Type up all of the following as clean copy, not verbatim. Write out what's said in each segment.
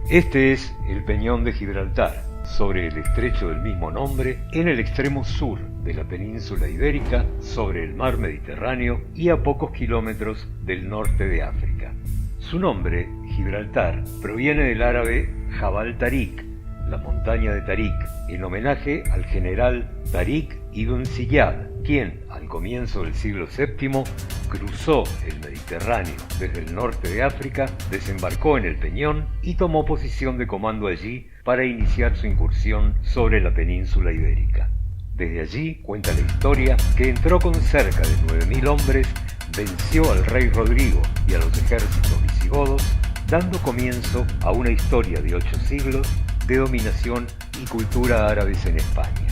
Este es el Peñón de Gibraltar, sobre el estrecho del mismo nombre, en el extremo sur de la península ibérica, sobre el mar Mediterráneo y a pocos kilómetros del norte de África. Su nombre, Gibraltar, proviene del árabe Jabal Tarik, la montaña de Tarik, en homenaje al general Tarik ibn Ziyad, quien, al comienzo del siglo VII, cruzó el Mediterráneo desde el norte de África, desembarcó en el Peñón y tomó posición de comando allí para iniciar su incursión sobre la península ibérica. Desde allí cuenta la historia que entró con cerca de 9.000 hombres, venció al rey Rodrigo y a los ejércitos visigodos, dando comienzo a una historia de 8 siglos de dominación y cultura árabes en España.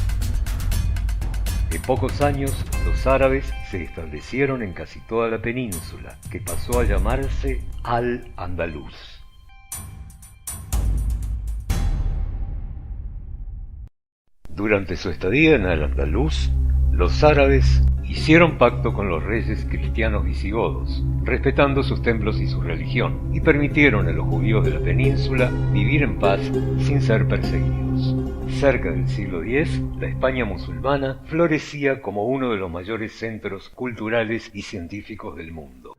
En pocos años, los árabes se establecieron en casi toda la península, que pasó a llamarse Al-Andalus. Durante su estadía en Al-Andalus, los árabes hicieron pacto con los reyes cristianos visigodos, respetando sus templos y su religión, y permitieron a los judíos de la península vivir en paz sin ser perseguidos. Cerca del siglo X, la España musulmana florecía como uno de los mayores centros culturales y científicos del mundo.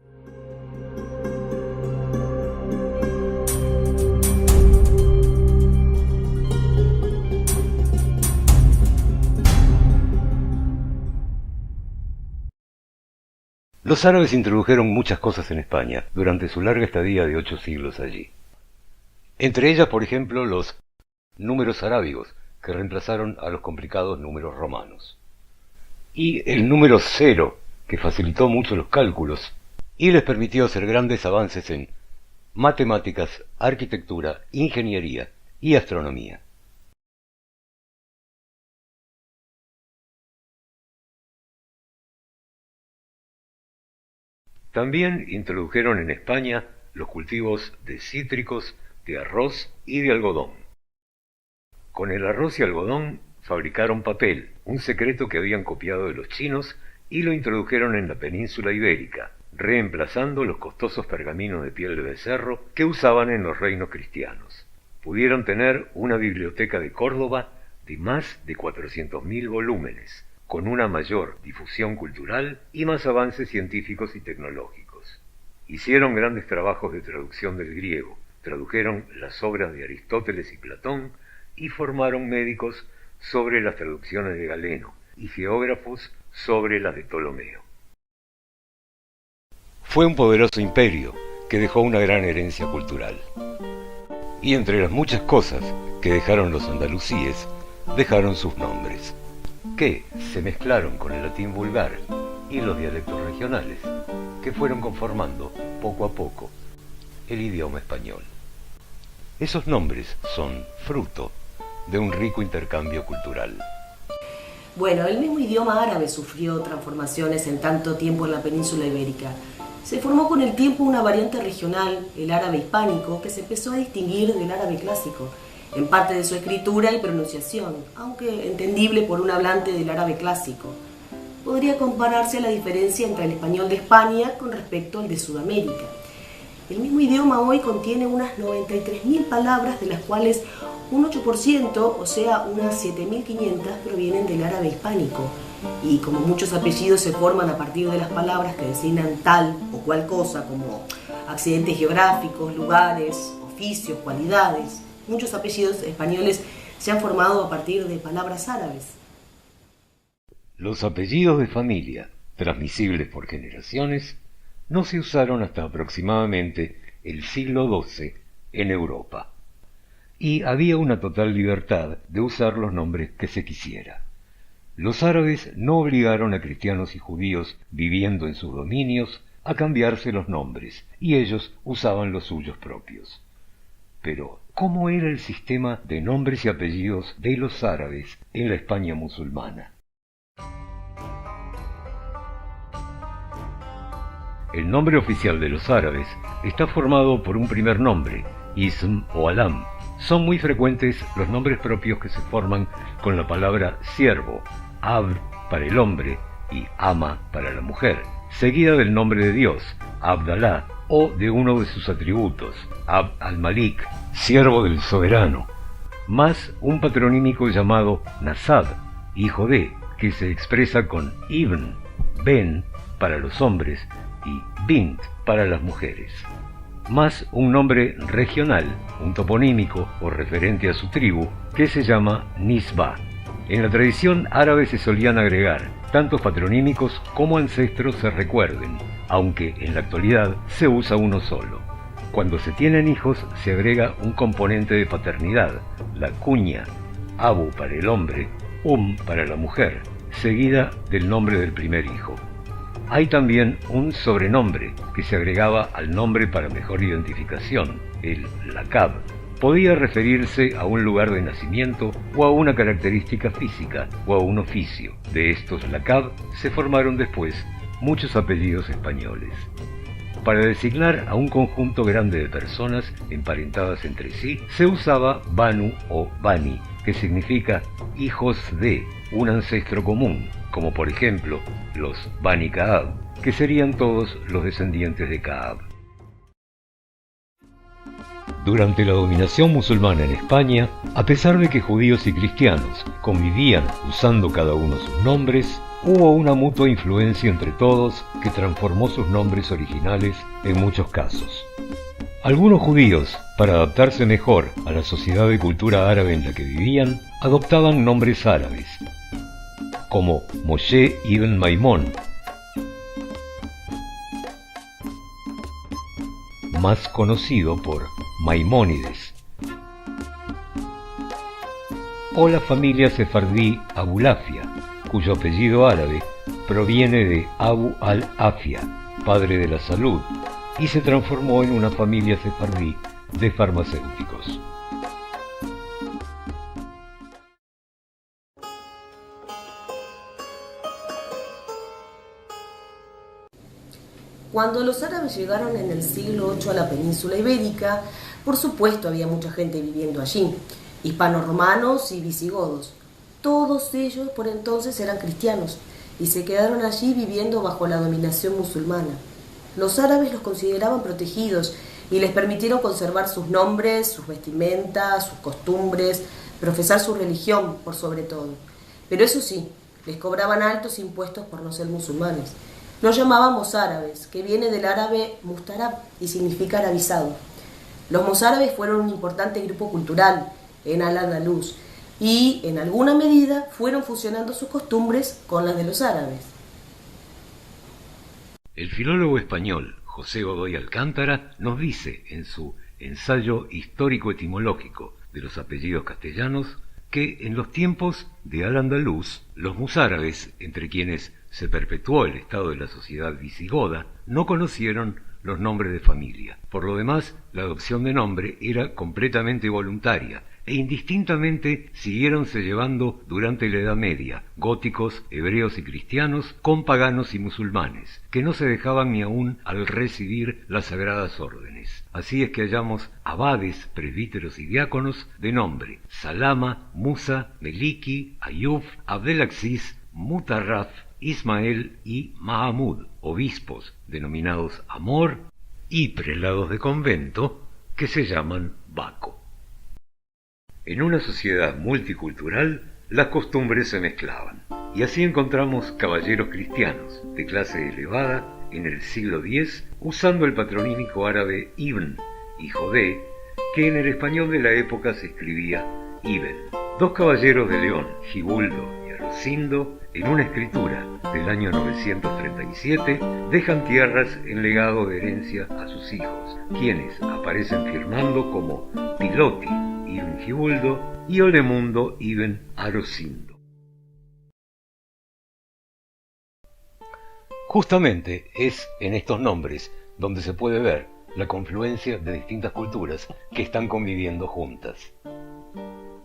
Los árabes introdujeron muchas cosas en España durante su larga estadía de 8 siglos allí. Entre ellas, por ejemplo, los números arábigos, que reemplazaron a los complicados números romanos. Y el número 0, que facilitó mucho los cálculos y les permitió hacer grandes avances en matemáticas, arquitectura, ingeniería y astronomía. También introdujeron en España los cultivos de cítricos, de arroz y de algodón. Con el arroz y algodón fabricaron papel, un secreto que habían copiado de los chinos, y lo introdujeron en la península ibérica, reemplazando los costosos pergaminos de piel de becerro que usaban en los reinos cristianos. Pudieron tener una biblioteca de Córdoba de más de 400.000 volúmenes, con una mayor difusión cultural y más avances científicos y tecnológicos. Hicieron grandes trabajos de traducción del griego, tradujeron las obras de Aristóteles y Platón y formaron médicos sobre las traducciones de Galeno y geógrafos sobre las de Ptolomeo. Fue un poderoso imperio que dejó una gran herencia cultural. Y entre las muchas cosas que dejaron los andalusíes, dejaron sus nombres, que se mezclaron con el latín vulgar y los dialectos regionales, que fueron conformando poco a poco el idioma español. Esos nombres son fruto de un rico intercambio cultural. Bueno, el mismo idioma árabe sufrió transformaciones en tanto tiempo en la península ibérica. Se formó con el tiempo una variante regional, el árabe hispánico, que se empezó a distinguir del árabe clásico, en parte de su escritura y pronunciación, aunque entendible por un hablante del árabe clásico. Podría compararse a la diferencia entre el español de España con respecto al de Sudamérica. El mismo idioma hoy contiene unas 93.000 palabras, de las cuales un 8%, o sea, unas 7.500, provienen del árabe hispánico. Y como muchos apellidos se forman a partir de las palabras que designan tal o cual cosa, como accidentes geográficos, lugares, oficios, cualidades, muchos apellidos españoles se han formado a partir de palabras árabes. Los apellidos de familia, transmisibles por generaciones, no se usaron hasta aproximadamente el siglo XII en Europa, y había una total libertad de usar los nombres que se quisiera. Los árabes no obligaron a cristianos y judíos viviendo en sus dominios a cambiarse los nombres, y ellos usaban los suyos propios. Pero, ¿cómo era el sistema de nombres y apellidos de los árabes en la España musulmana? El nombre oficial de los árabes está formado por un primer nombre, ism o alam. Son muy frecuentes los nombres propios que se forman con la palabra siervo, abd para el hombre y ama para la mujer, seguida del nombre de Dios, Abdalá, o de uno de sus atributos, Abd al-Malik, siervo del soberano, más un patronímico llamado Nasab, hijo de, que se expresa con ibn, ben, para los hombres, y bint, para las mujeres, más un nombre regional, un toponímico o referente a su tribu, que se llama Nisba. En la tradición árabe se solían agregar tantos patronímicos como ancestros se recuerden, aunque en la actualidad se usa uno solo. Cuando se tienen hijos se agrega un componente de paternidad, la cuña, abu para el hombre, para la mujer, seguida del nombre del primer hijo. Hay también un sobrenombre que se agregaba al nombre para mejor identificación, el laqab. Podía referirse a un lugar de nacimiento o a una característica física o a un oficio. De estos laqab se formaron después muchos apellidos españoles. Para designar a un conjunto grande de personas emparentadas entre sí, se usaba Banu o Bani, que significa hijos de un ancestro común, como por ejemplo los Bani Ka'ab, que serían todos los descendientes de Ka'ab. Durante la dominación musulmana en España, a pesar de que judíos y cristianos convivían usando cada uno sus nombres, hubo una mutua influencia entre todos que transformó sus nombres originales en muchos casos. Algunos judíos, para adaptarse mejor a la sociedad y cultura árabe en la que vivían, adoptaban nombres árabes, como Moshe ibn Maimón, más conocido por Maimónides, o la familia sefardí Abulafia, cuyo apellido árabe proviene de Abu al-Afia, padre de la salud, y se transformó en una familia sefardí de farmacéuticos. Cuando los árabes llegaron en el siglo VIII a la península ibérica, por supuesto había mucha gente viviendo allí, hispano-romanos y visigodos. Todos ellos por entonces eran cristianos y se quedaron allí viviendo bajo la dominación musulmana. Los árabes los consideraban protegidos y les permitieron conservar sus nombres, sus vestimentas, sus costumbres, profesar su religión por sobre todo. Pero eso sí, les cobraban altos impuestos por no ser musulmanes. Los llamaban mozárabes, que viene del árabe mustarab y significa arabizado. Los mozárabes fueron un importante grupo cultural en Al-Andalus y, en alguna medida, fueron fusionando sus costumbres con las de los árabes. El filólogo español José Godoy Alcántara nos dice en su ensayo histórico-etimológico de los apellidos castellanos que en los tiempos de Al-Andalus, los mozárabes, entre quienes se perpetuó el estado de la sociedad visigoda, no conocieron los nombres de familia. Por lo demás, la adopción de nombre era completamente voluntaria e indistintamente siguiéronse llevando durante la Edad Media góticos, hebreos y cristianos con paganos y musulmanes, que no se dejaban ni aún al recibir las sagradas órdenes. Así es que hallamos abades, presbíteros y diáconos de nombre Salama, Musa, Meliki, Ayub, Abdelaziz, Mutarraf, Ismael y Mahamud, obispos denominados Amor, y prelados de convento que se llaman Baco. En una sociedad multicultural, las costumbres se mezclaban, y así encontramos caballeros cristianos de clase elevada en el siglo X usando el patronímico árabe Ibn, hijo de, que en el español de la época se escribía Ibn. Dos caballeros de León, Gibuldo y Arocindo, en una escritura del año 937, dejan tierras en legado de herencia a sus hijos, quienes aparecen firmando como Piloti ibn Gibuldo y Olemundo ibn Arocindo. Justamente es en estos nombres donde se puede ver la confluencia de distintas culturas que están conviviendo juntas.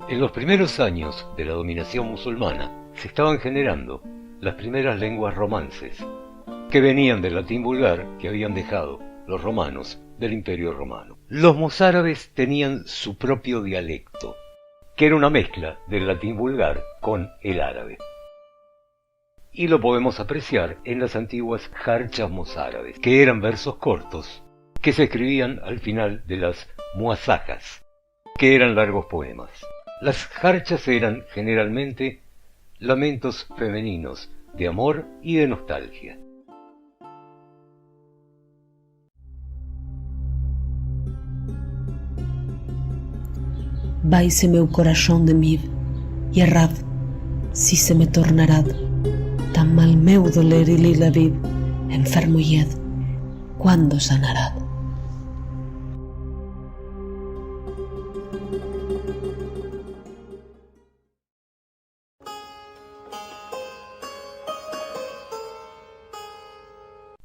En los primeros años de la dominación musulmana se estaban generando las primeras lenguas romances, que venían del latín vulgar que habían dejado los romanos del Imperio Romano. Los mozárabes tenían su propio dialecto, que era una mezcla del latín vulgar con el árabe. Y lo podemos apreciar en las antiguas jarchas mozárabes, que eran versos cortos que se escribían al final de las muasajas, que eran largos poemas. Las jarchas eran generalmente lamentos femeninos de amor y de nostalgia. Vai-se meu coração de mim, e errad, si se me tornará, tan mal meu doler y lila viv, enfermo yed, ¿cuándo sanará?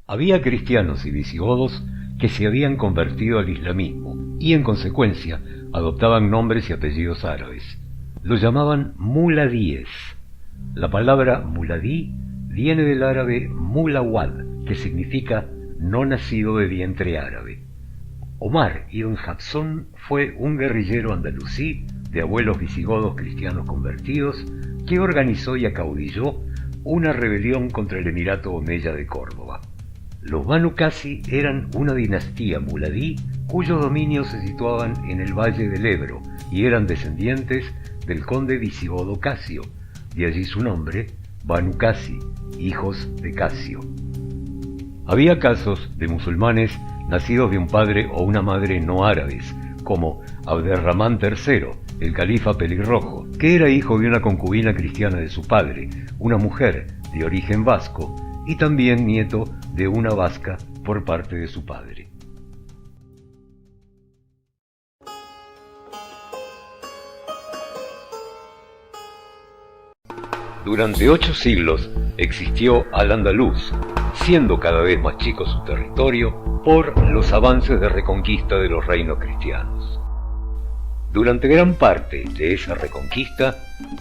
Había cristianos y visigodos que se habían convertido al islamismo y en consecuencia adoptaban nombres y apellidos árabes. Los llamaban muladíes. La palabra muladí viene del árabe mulawad, que significa no nacido de vientre árabe. Omar ibn Hafsón fue un guerrillero andalusí de abuelos visigodos cristianos convertidos que organizó y acaudilló una rebelión contra el Emirato Omeya de Córdoba. Los Banu Qasi eran una dinastía muladí cuyos dominios se situaban en el valle del Ebro y eran descendientes del conde visigodo Casio, de allí su nombre, Banu Qasi, hijos de Casio. Había casos de musulmanes nacidos de un padre o una madre no árabes, como Abderramán III, el califa pelirrojo, que era hijo de una concubina cristiana de su padre, una mujer de origen vasco, y también nieto de una vasca por parte de su padre. Durante 8 siglos existió Al-Andalus, siendo cada vez más chico su territorio por los avances de reconquista de los reinos cristianos. Durante gran parte de esa reconquista,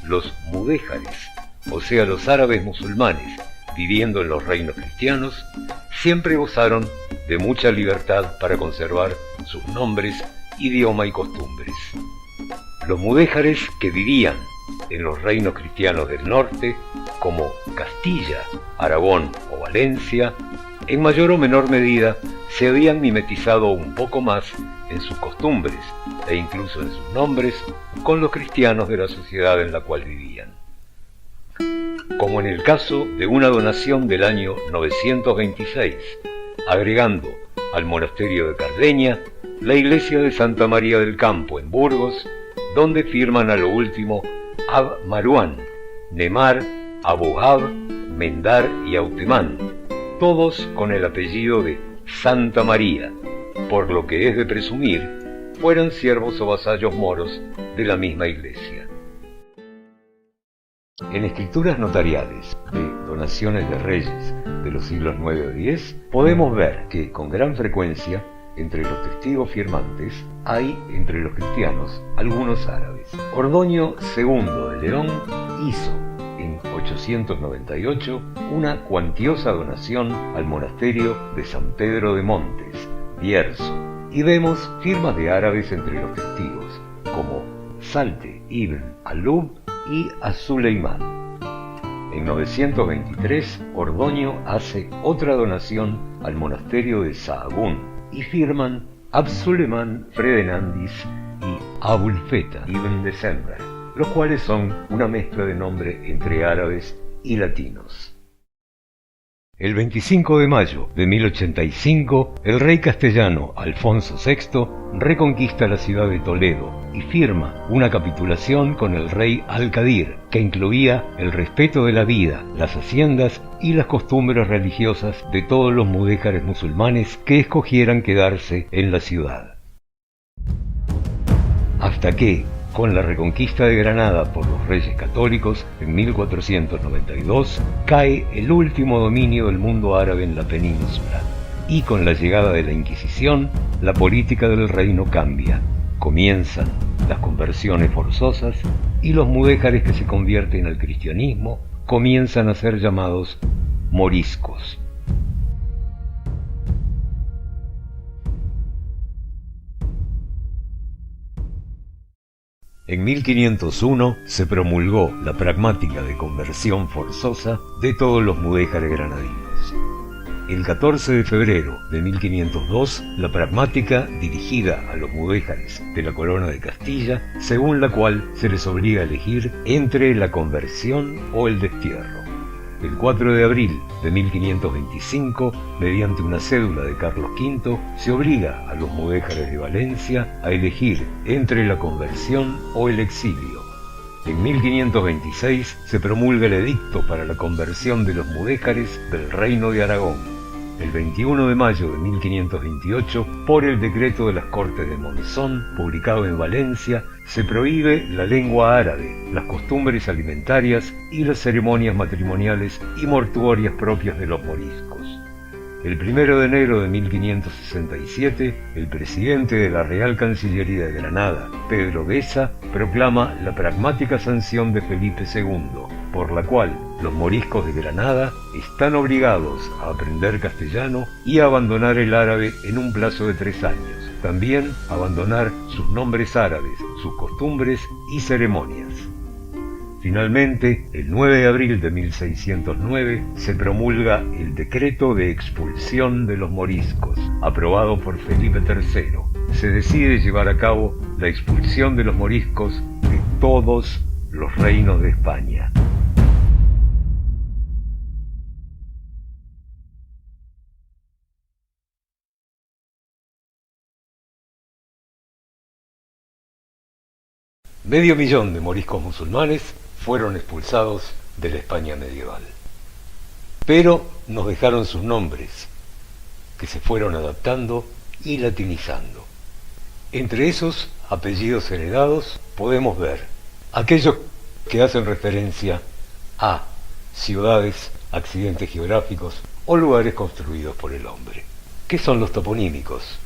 los mudéjares, o sea los árabes musulmanes, viviendo en los reinos cristianos, siempre gozaron de mucha libertad para conservar sus nombres, idioma y costumbres. Los mudéjares que vivían en los reinos cristianos del norte, como Castilla, Aragón o Valencia, en mayor o menor medida se habían mimetizado un poco más en sus costumbres e incluso en sus nombres con los cristianos de la sociedad en la cual vivían. Como en el caso de una donación del año 926, agregando al monasterio de Cardeña la iglesia de Santa María del Campo en Burgos, donde firman a lo último Ab Marwan, Nemar, Abu-Ab, Mendar y Autemán, todos con el apellido de Santa María, por lo que es de presumir fueran siervos o vasallos moros de la misma iglesia. En escrituras notariales de donaciones de reyes de los siglos IX o X, podemos ver que con gran frecuencia entre los testigos firmantes hay entre los cristianos algunos árabes. Ordoño II de León hizo en 898 una cuantiosa donación al monasterio de San Pedro de Montes, Bierzo, y vemos firmas de árabes entre los testigos, como Salte ibn Alub y a Suleimán. En 923, Ordoño hace otra donación al monasterio de Sahagún y firman Ab-Suleimán Fredenandis y Abulfeta ibn December, los cuales son una mezcla de nombre entre árabes y latinos. El 25 de mayo de 1085, el rey castellano Alfonso VI reconquista la ciudad de Toledo y firma una capitulación con el rey Al-Qadir, que incluía el respeto de la vida, las haciendas y las costumbres religiosas de todos los mudéjares musulmanes que escogieran quedarse en la ciudad. Hasta que, con la reconquista de Granada por los reyes católicos en 1492, cae el último dominio del mundo árabe en la península, y con la llegada de la Inquisición, la política del reino cambia. Comienzan las conversiones forzosas y los mudéjares que se convierten al cristianismo comienzan a ser llamados moriscos. En 1501 se promulgó la pragmática de conversión forzosa de todos los mudéjares granadinos. El 14 de febrero de 1502, la pragmática dirigida a los mudéjares de la corona de Castilla, según la cual se les obliga a elegir entre la conversión o el destierro. El 4 de abril de 1525, mediante una cédula de Carlos V, se obliga a los mudéjares de Valencia a elegir entre la conversión o el exilio. En 1526 se promulga el edicto para la conversión de los mudéjares del Reino de Aragón. El 21 de mayo de 1528, por el decreto de las Cortes de Monzón, publicado en Valencia, se prohíbe la lengua árabe, las costumbres alimentarias y las ceremonias matrimoniales y mortuorias propias de los moriscos. El 1 de enero de 1567, el presidente de la Real Cancillería de Granada, Pedro Besa, proclama la pragmática sanción de Felipe II, por la cual los moriscos de Granada están obligados a aprender castellano y a abandonar el árabe en un plazo de 3 años. También abandonar sus nombres árabes, sus costumbres y ceremonias. Finalmente, el 9 de abril de 1609 se promulga el decreto de expulsión de los moriscos, aprobado por Felipe III. Se decide llevar a cabo la expulsión de los moriscos de todos los reinos de España. Medio millón de moriscos musulmanes fueron expulsados de la España medieval. Pero nos dejaron sus nombres, que se fueron adaptando y latinizando. Entre esos apellidos heredados podemos ver aquellos que hacen referencia a ciudades, accidentes geográficos o lugares construidos por el hombre, que son los toponímicos.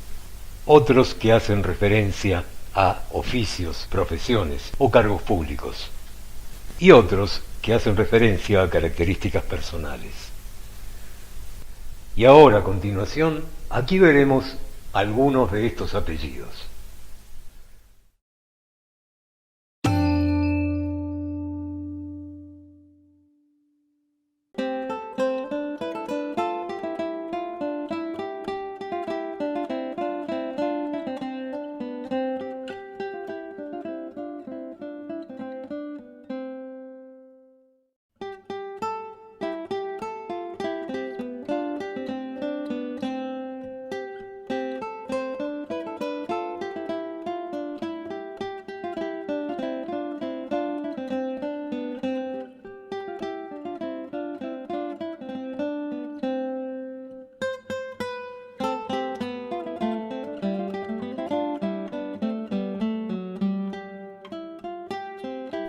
Otros que hacen referencia a oficios, profesiones o cargos públicos, y otros que hacen referencia a características personales. Y ahora, a continuación, aquí veremos algunos de estos apellidos.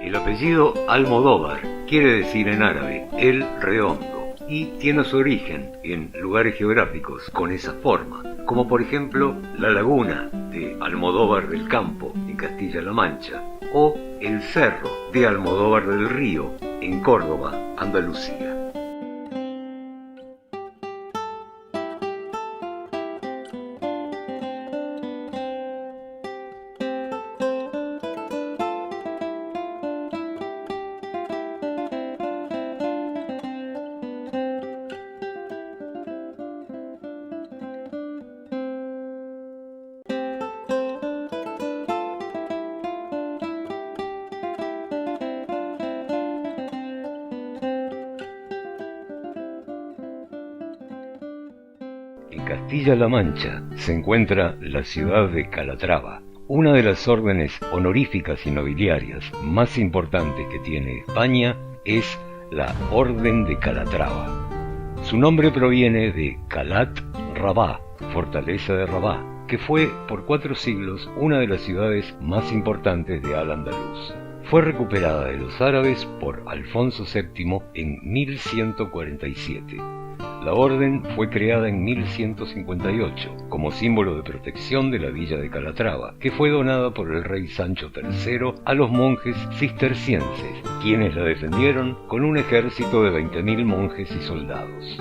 El apellido Almodóvar quiere decir en árabe el redondo y tiene su origen en lugares geográficos con esa forma, como por ejemplo la laguna de Almodóvar del Campo en Castilla-La Mancha o el cerro de Almodóvar del Río en Córdoba, Andalucía. En Castilla-La Mancha se encuentra la ciudad de Calatrava, una de las órdenes honoríficas y nobiliarias más importantes que tiene España es la Orden de Calatrava. Su nombre proviene de Calat Rabá, fortaleza de Rabá, que fue por 4 siglos una de las ciudades más importantes de Al-Ándalus. Fue recuperada de los árabes por Alfonso VII en 1147. La orden fue creada en 1158 como símbolo de protección de la villa de Calatrava, que fue donada por el rey Sancho III a los monjes cistercienses, quienes la defendieron con un ejército de 20.000 monjes y soldados.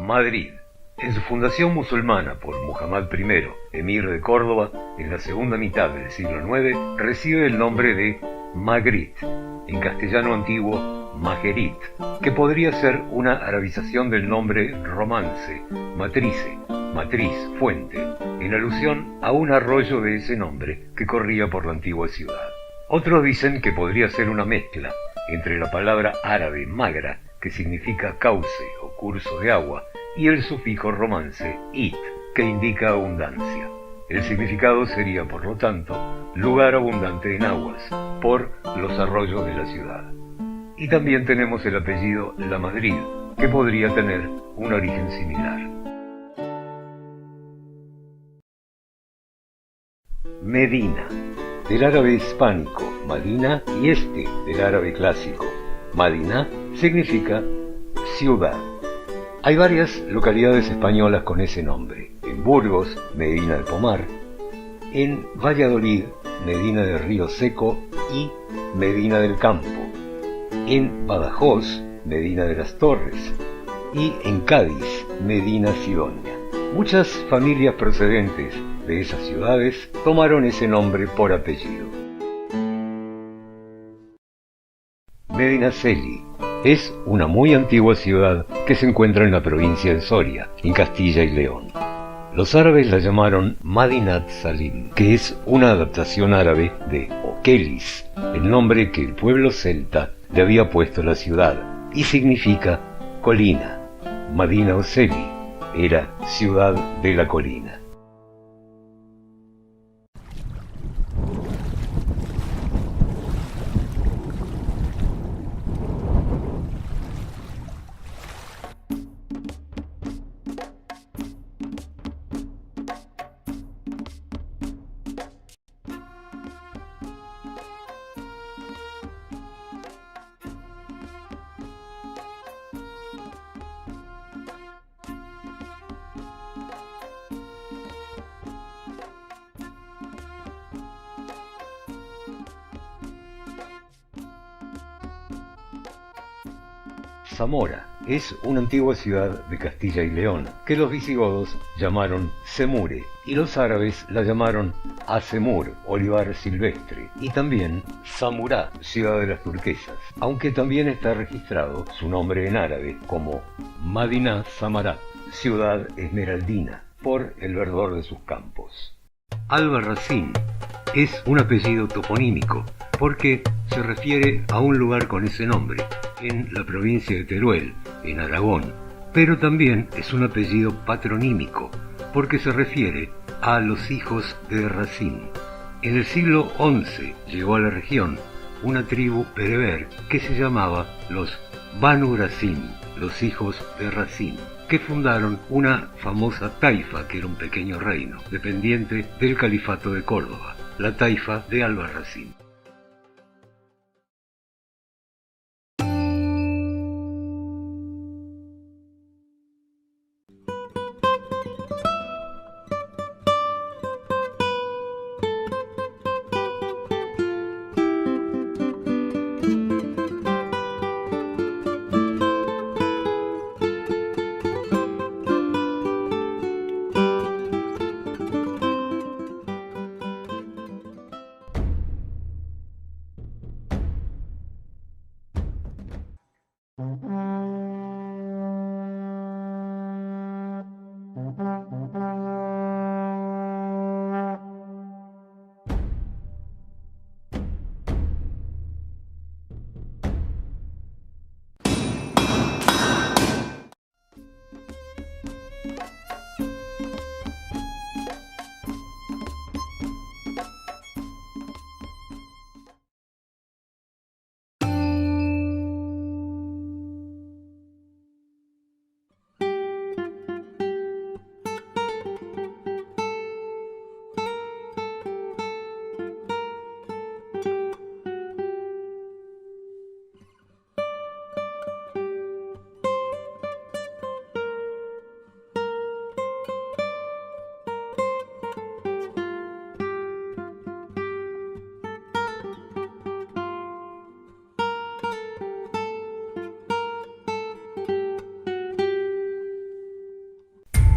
Madrid. En su fundación musulmana por Muhammad I, emir de Córdoba, en la segunda mitad del siglo IX, recibe el nombre de Magrit, en castellano antiguo Majerit, que podría ser una arabización del nombre romance, matrice, matriz, fuente, en alusión a un arroyo de ese nombre que corría por la antigua ciudad. Otros dicen que podría ser una mezcla entre la palabra árabe magra, que significa cauce o curso de agua, y el sufijo romance it, que indica abundancia. El significado sería, por lo tanto, lugar abundante en aguas, por los arroyos de la ciudad. Y también tenemos el apellido Lamadrid, que podría tener un origen similar. Medina, del árabe hispánico Madina y del árabe clásico Madina, significa ciudad. Hay varias localidades españolas con ese nombre. En Burgos, Medina del Pomar; en Valladolid, Medina del Río Seco y Medina del Campo; en Badajoz, Medina de las Torres; y en Cádiz, Medina Sidonia. Muchas familias procedentes de esas ciudades tomaron ese nombre por apellido. Medinaceli es una muy antigua ciudad que se encuentra en la provincia de Soria, en Castilla y León. Los árabes la llamaron Madinat Salim, que es una adaptación árabe de Okelis, el nombre que el pueblo celta le había puesto a la ciudad, y significa colina. Madina Oceli era ciudad de la colina. Zamora es una antigua ciudad de Castilla y León que los visigodos llamaron Semure y los árabes la llamaron Asemur, olivar silvestre, y también Samurá, ciudad de las turquesas, aunque también está registrado su nombre en árabe como Madinah Samarat, ciudad esmeraldina, por el verdor de sus campos. Albarracín es un apellido toponímico porque se refiere a un lugar con ese nombre, en la provincia de Teruel, en Aragón, pero también es un apellido patronímico, porque se refiere a los hijos de Racín. En el siglo XI llegó a la región una tribu bereber que se llamaba los Banu Racín, los hijos de Racín, que fundaron una famosa taifa, que era un pequeño reino, dependiente del califato de Córdoba, la taifa de Albarracín.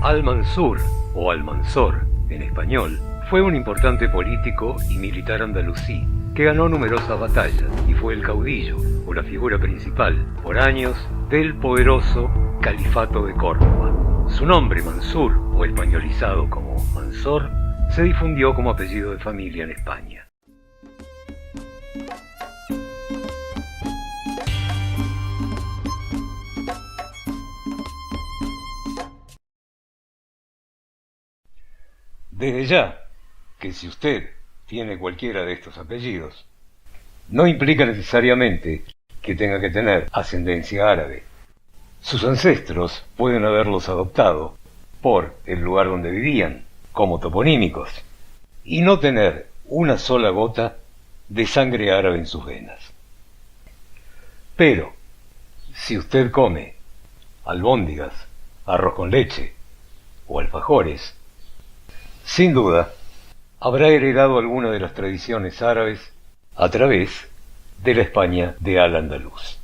Al-Mansur, o Almanzor en español, fue un importante político y militar andalusí que ganó numerosas batallas y fue el caudillo o la figura principal por años del poderoso Califato de Córdoba. Su nombre, Mansur, o españolizado como Mansor, se difundió como apellido de familia en España. Desde ya, que si usted tiene cualquiera de estos apellidos, no implica necesariamente que tenga que tener ascendencia árabe. Sus ancestros pueden haberlos adoptado por el lugar donde vivían, como toponímicos, y no tener una sola gota de sangre árabe en sus venas. Pero, si usted come albóndigas, arroz con leche o alfajores, sin duda, habrá heredado alguna de las tradiciones árabes a través de la España de Al-Andalus.